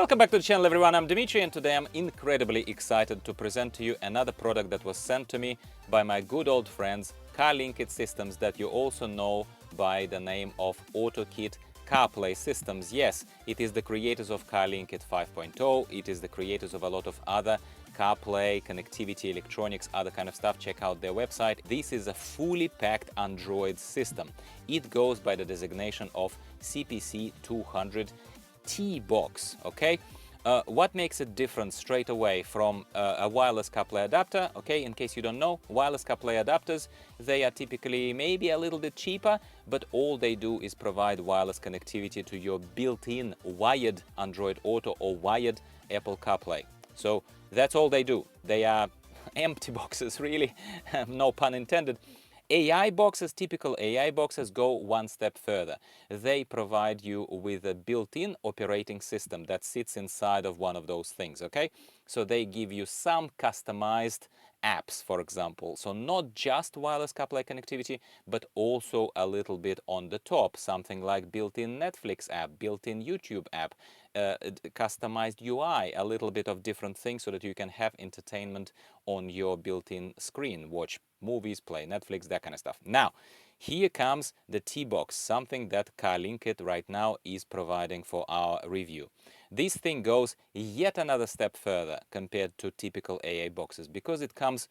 Welcome back to the channel, everyone. I'm Dimitri, and today I'm incredibly excited to present to you another product that was sent to me by my good old friends Carlinkit Systems, that you also know by the name of AutoKit Carplay Systems. Yes, it is the creators of Carlinkit 5.0. It is the creators of a lot of other CarPlay, connectivity, electronics, other kind of stuff. Check out their website. This is a fully packed Android system. It goes by the designation of CPC 200 TBox. Okay, what makes it different straight away from a wireless CarPlay adapter? Okay, in case you don't know, wireless CarPlay adapters, they are typically maybe a little bit cheaper, but all they do is provide wireless connectivity to your built-in wired Android Auto or wired Apple CarPlay. So that's all they do. They are empty boxes, really, no pun intended. AI boxes, typical AI boxes, go one step further. They provide you with a built-in operating system that sits inside of one of those things, okay? So they give you some customized apps, for example. So not just wireless CarPlay connectivity, but also a little bit on the top, something like built-in Netflix app, built-in YouTube app, customized UI, a little bit of different things so that you can have entertainment on your built-in screen, watch movies, play Netflix, that kind of stuff. Now, here comes the TBox, something that Carlinkit right now is providing for our review. This thing goes yet another step further compared to typical AA boxes because it comes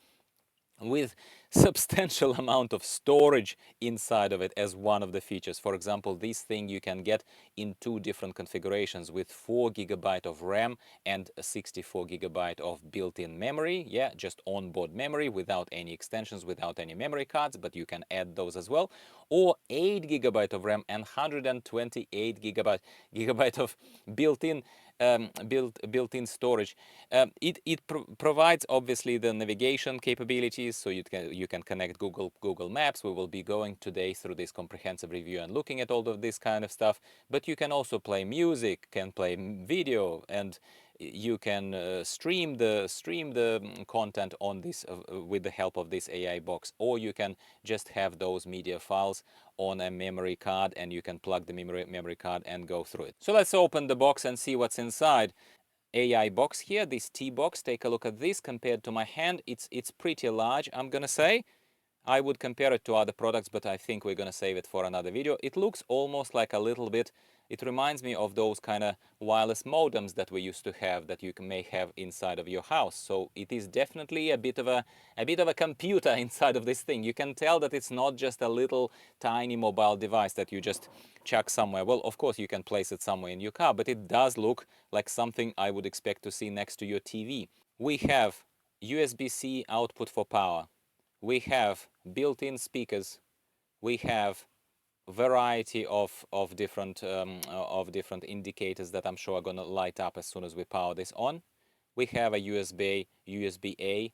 with substantial amount of storage inside of it as one of the features. For example, this thing you can get in two different configurations with 4 GB of RAM and a 64 GB of built-in memory. Yeah, just onboard memory without any extensions, without any memory cards, but you can add those as well. Or 8 GB of RAM and 128 gigabyte of built-in built-in storage. It provides obviously the navigation capabilities, so you can connect Google Maps. We will be going today through this comprehensive review and looking at all of this kind of stuff. But you can also play music, can play video, and you can stream the content on this with the help of this AI box, or you can just have those media files on a memory card and you can plug the memory card and go through it. So let's open the box and see what's inside. AI box here, this T-box, take a look at this. Compared to my hand, it's pretty large, I'm gonna say. I would compare it to other products, but I think we're gonna save it for another video. It looks almost like a little bit, it reminds me of those kind of wireless modems that we used to have, that you may have inside of your house. So it is definitely a bit of a computer inside of this thing. You can tell that it's not just a little tiny mobile device that you just chuck somewhere. Well, of course you can place it somewhere in your car, but it does look like something I would expect to see next to your TV. We have USB-C output for power. We have built-in speakers. We have variety of different indicators that I'm sure are going to light up as soon as we power this on. We have a USB-A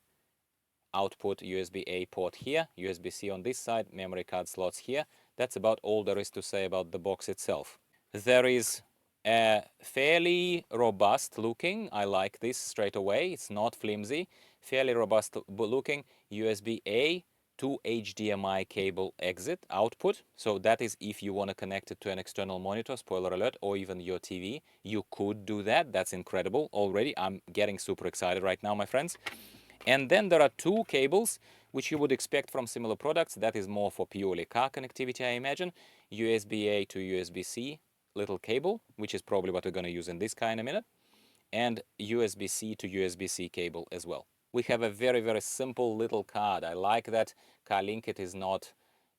output, USB-A port here, USB-C on this side, memory card slots here. That's about all there is to say about the box itself. There is a fairly robust looking, I like this straight away, it's not flimsy, fairly robust looking USB-A to HDMI cable exit output. So that is if you want to connect it to an external monitor, spoiler alert, or even your TV, you could do that. That's incredible already. I'm getting super excited right now, my friends. And then there are two cables, which you would expect from similar products. That is more for purely car connectivity, I imagine. USB-A to USB-C little cable, which is probably what we're going to use in this car in a minute. And USB-C to USB-C cable as well. We have a very, very simple little card. I like that Carlinkit is not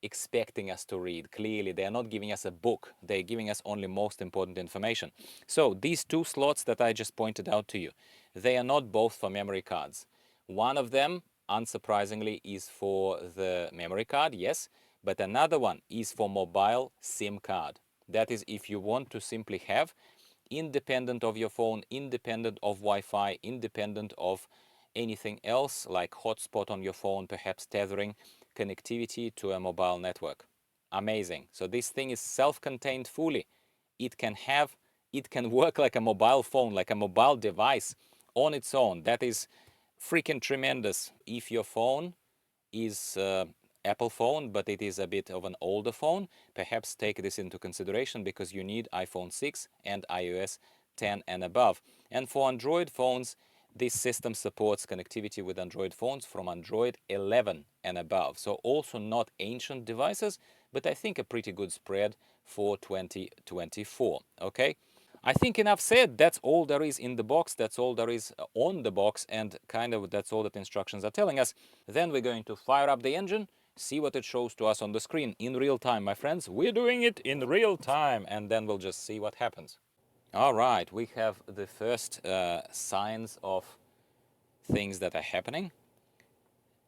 expecting us to read. Clearly, they are not giving us a book. They're giving us only most important information. So these two slots that I just pointed out to you, they are not both for memory cards. One of them, unsurprisingly, is for the memory card, yes, but another one is for mobile SIM card. That is if you want to simply have, independent of your phone, independent of Wi-Fi, independent of anything else like hotspot on your phone, perhaps tethering, connectivity to a mobile network. Amazing. So this thing is self-contained fully. It can work like a mobile phone, like a mobile device on its own. That is freaking tremendous. If your phone is Apple phone, but it is a bit of an older phone, perhaps take this into consideration because you need iPhone 6 and iOS 10 and above. And for Android phones, this system supports connectivity with Android phones from Android 11 and above. So also not ancient devices, but I think a pretty good spread for 2024, okay? I think enough said. That's all there is in the box. That's all there is on the box, and kind of that's all that instructions are telling us. Then we're going to fire up the engine, see what it shows to us on the screen in real time, my friends. We're doing it in real time, and then we'll just see what happens. All right, we have the first signs of things that are happening.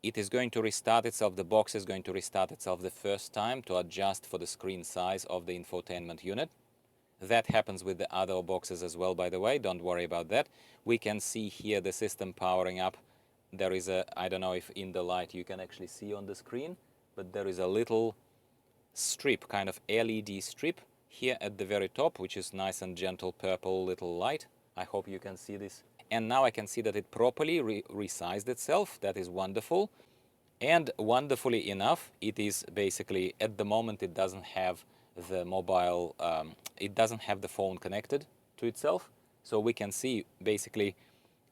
It is going to restart itself. The box is going to restart itself the first time to adjust for the screen size of the infotainment unit. That happens with the other boxes as well, by the way. Don't worry about that. We can see here the system powering up. There is a, I don't know if in the light you can actually see on the screen, but there is a little strip, kind of LED strip here at the very top, which is nice and gentle purple little light. I hope you can see this. And now I can see that it properly resized itself. That is wonderful. And wonderfully enough, it is basically, at the moment, it doesn't have the mobile, it doesn't have the phone connected to itself. So we can see basically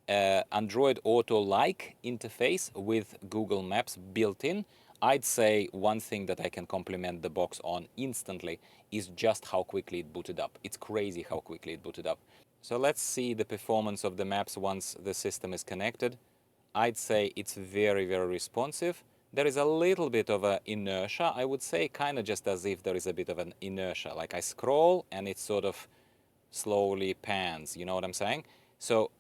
Android Auto-like interface with Google Maps built in. I'd say one thing that I can compliment the box on instantly is just how quickly it booted up. It's crazy how quickly it booted up. So let's see the performance of the maps once the system is connected. I'd say it's very, very responsive. There is a little bit of an inertia, I would say, kind of just as if there is a bit of an inertia. Like I scroll and it sort of slowly pans, you know what I'm saying? So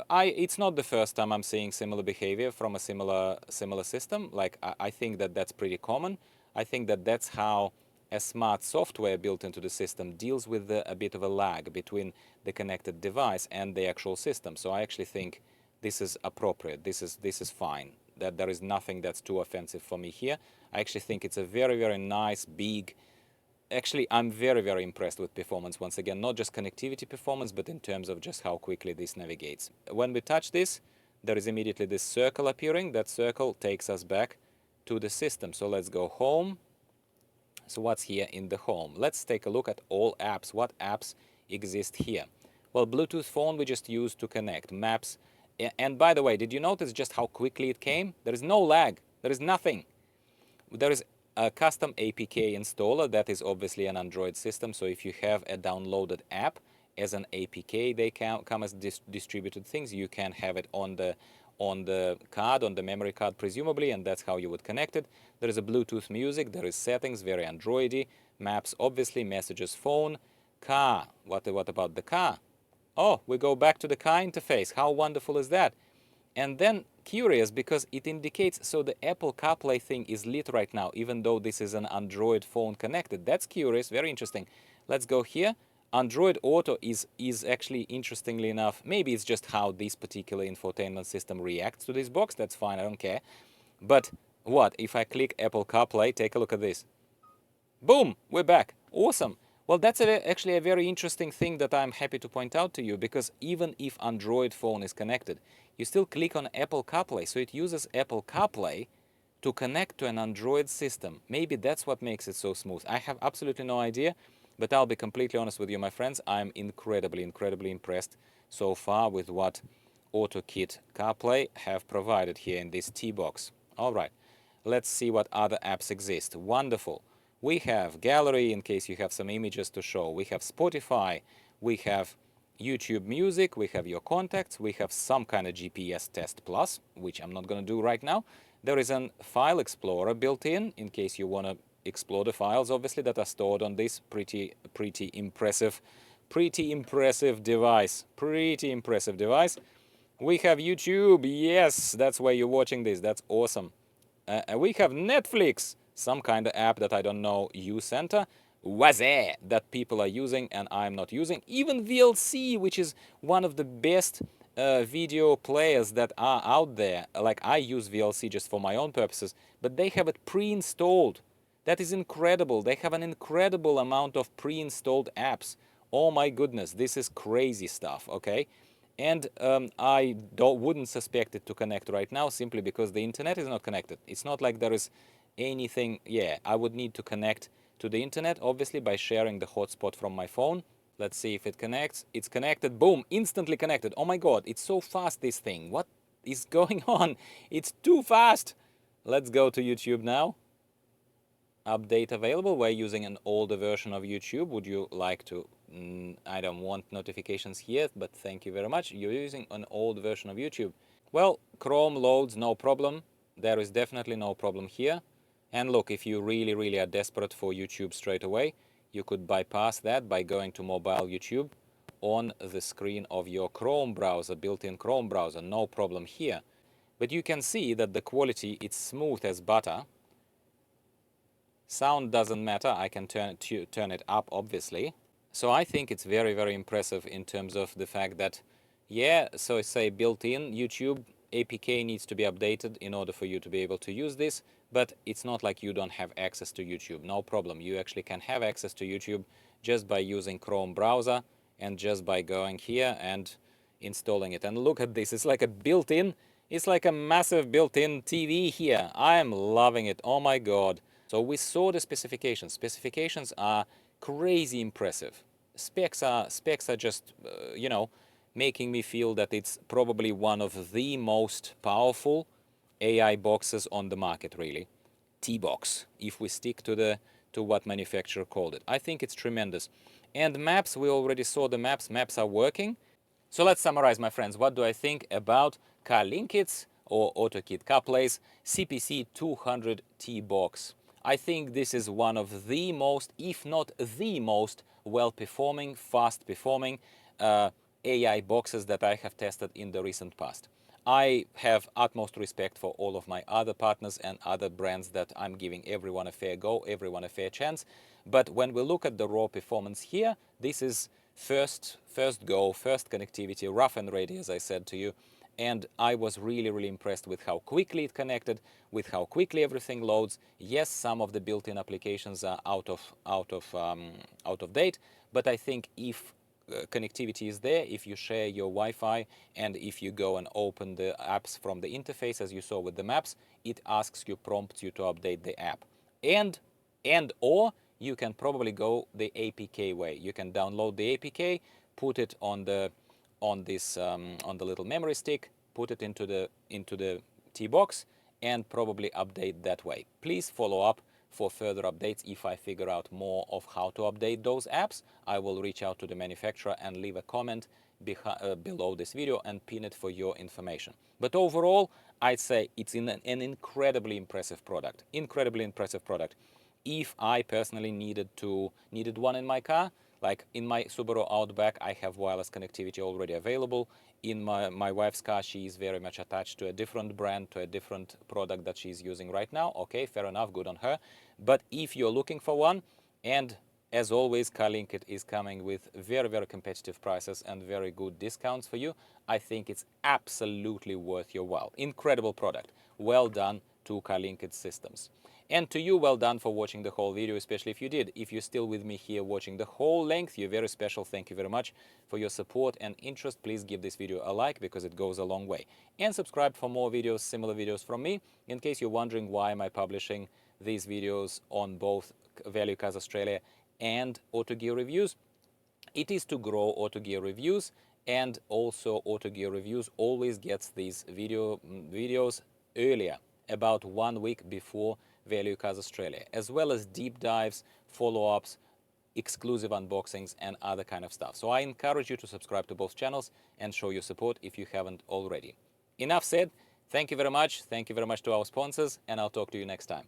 it's not the first time I'm seeing similar behavior from a similar system. Like I think that that's pretty common. I think that that's how a smart software built into the system deals with a bit of a lag between the connected device and the actual system. So I actually think this is appropriate. This is fine. That there is nothing that's too offensive for me here. I actually think it's a very, very nice, big. Actually, I'm very, very impressed with performance. Once again, not just connectivity performance, but in terms of just how quickly this navigates. When we touch this, there is immediately this circle appearing. That circle takes us back to the system. So let's go home. So what's here in the home? Let's take a look at all apps. What apps exist here? Well, Bluetooth phone we just used to connect. Maps. And by the way, did you notice just how quickly it came? There is no lag. There is nothing. There is a custom APK installer. That is obviously an Android system. So if you have a downloaded app as an APK, they come as distributed things. You can have it on the card, on the memory card, presumably, and that's how you would connect it. There is a Bluetooth music. There is settings, very Androidy. Maps, obviously. Messages, phone. Car. What about the car? Oh, we go back to the car interface. How wonderful is that? And then curious because it indicates, so the Apple Carplay thing is lit right now, even though this is an Android phone connected. That's curious, very interesting. Let's go here. Android Auto is actually, interestingly enough, maybe it's just how this particular infotainment system reacts to this box. That's fine, I don't care. But what? If I click Apple Carplay, take a look at this. Boom, we're back. Awesome. Well, that's actually a very interesting thing that I'm happy to point out to you, because even if Android phone is connected, you still click on Apple CarPlay. So it uses Apple CarPlay to connect to an Android system. Maybe that's what makes it so smooth. I have absolutely no idea, but I'll be completely honest with you, my friends. I'm incredibly, incredibly impressed so far with what AutoKit CarPlay have provided here in this TBox. All right, let's see what other apps exist. Wonderful. We have gallery in case you have some images to show. We have Spotify. We have YouTube Music. We have your contacts. We have some kind of GPS test plus, which I'm not going to do right now. There is a file explorer built in case you want to explore the files, obviously, that are stored on this pretty impressive device. Pretty impressive device. We have YouTube. Yes, that's where you're watching this. That's awesome. We have Netflix. Some kind of app that I don't know, uCenter, Wazé, that people are using and I'm not using. Even VLC, which is one of the best video players that are out there. Like I use VLC just for my own purposes, but they have it pre-installed. That is incredible. They have an incredible amount of pre-installed apps. Oh my goodness, this is crazy stuff, okay? And I wouldn't suspect it to connect right now simply because the internet is not connected. It's not like there is anything. Yeah, I would need to connect to the internet, obviously, by sharing the hotspot from my phone. Let's see if it connects. It's connected. Boom, instantly connected. Oh my God, it's so fast, this thing. What is going on? It's too fast. Let's go to YouTube now. Update available. We're using an older version of YouTube. Would you like to? I don't want notifications here, but thank you very much. You're using an old version of YouTube. Well, Chrome loads, no problem. There is definitely no problem here. And look, if you really are desperate for YouTube straight away, you could bypass that by going to mobile YouTube on the screen of your Chrome browser, built-in Chrome browser, no problem here. But you can see that the quality, it's smooth as butter. Sound doesn't matter, I can turn it up, obviously. So I think it's very impressive in terms of the fact that, yeah, so say built-in YouTube APK needs to be updated in order for you to be able to use this, but it's not like you don't have access to YouTube. No problem, you actually can have access to YouTube just by using Chrome browser and just by going here and installing it. And look at this, it's like a built-in, it's like a massive built-in TV here. I am loving it, oh my God. So we saw the specifications. Specifications are crazy impressive. Specs are just, you know, making me feel that it's probably one of the most powerful AI boxes on the market, really. TBox, if we stick to what manufacturer called it. I think it's tremendous. And maps, we already saw the maps. Maps are working. So let's summarize, my friends. What do I think about Carlinkit's or AutoKit Carplay's CPC 200 TBox? I think this is one of the most, if not the most, well-performing, fast-performing AI boxes that I have tested in the recent past. I have utmost respect for all of my other partners and other brands that I'm giving everyone a fair go, everyone a fair chance. But when we look at the raw performance here, this is first go, first connectivity, rough and ready, as I said to you. And I was really impressed with how quickly it connected, with how quickly everything loads. Yes, some of the built-in applications are out of date, but I think if connectivity is there, if you share your Wi-Fi and if you go and open the apps from the interface, as you saw with the maps, it asks you, prompts you to update the app. And or you can probably go the APK way. You can download the APK, put it on the little memory stick, put it into the TBox, and probably update that way. Please follow up for further updates. If I figure out more of how to update those apps, I will reach out to the manufacturer and leave a comment below this video and pin it for your information. But overall, I'd say it's an incredibly impressive product. Incredibly impressive product. If I personally needed one in my car, like in my Subaru Outback, I have wireless connectivity already available. In my wife's car, she is very much attached to a different brand, to a different product that she's using right now. Okay, fair enough, good on her. But if you're looking for one, and as always, Carlinkit is coming with very competitive prices and very good discounts for you, I think it's absolutely worth your while. Incredible product. Well done to Carlinkit Systems. And to you, well done for watching the whole video, especially if you did. If you're still with me here watching the whole length, you're very special. Thank you very much for your support and interest. Please give this video a like because it goes a long way. And subscribe for more videos, similar videos from me. In case you're wondering why am I publishing these videos on both Value Cars Australia and Auto Gear Reviews, it is to grow Auto Gear Reviews, and also Auto Gear Reviews always gets these videos earlier, about 1 week before Value Cars Australia, as well as deep dives, follow-ups, exclusive unboxings, and other kind of stuff. So I encourage you to subscribe to both channels and show your support if you haven't already. Enough said. Thank you very much. Thank you very much to our sponsors, and I'll talk to you next time.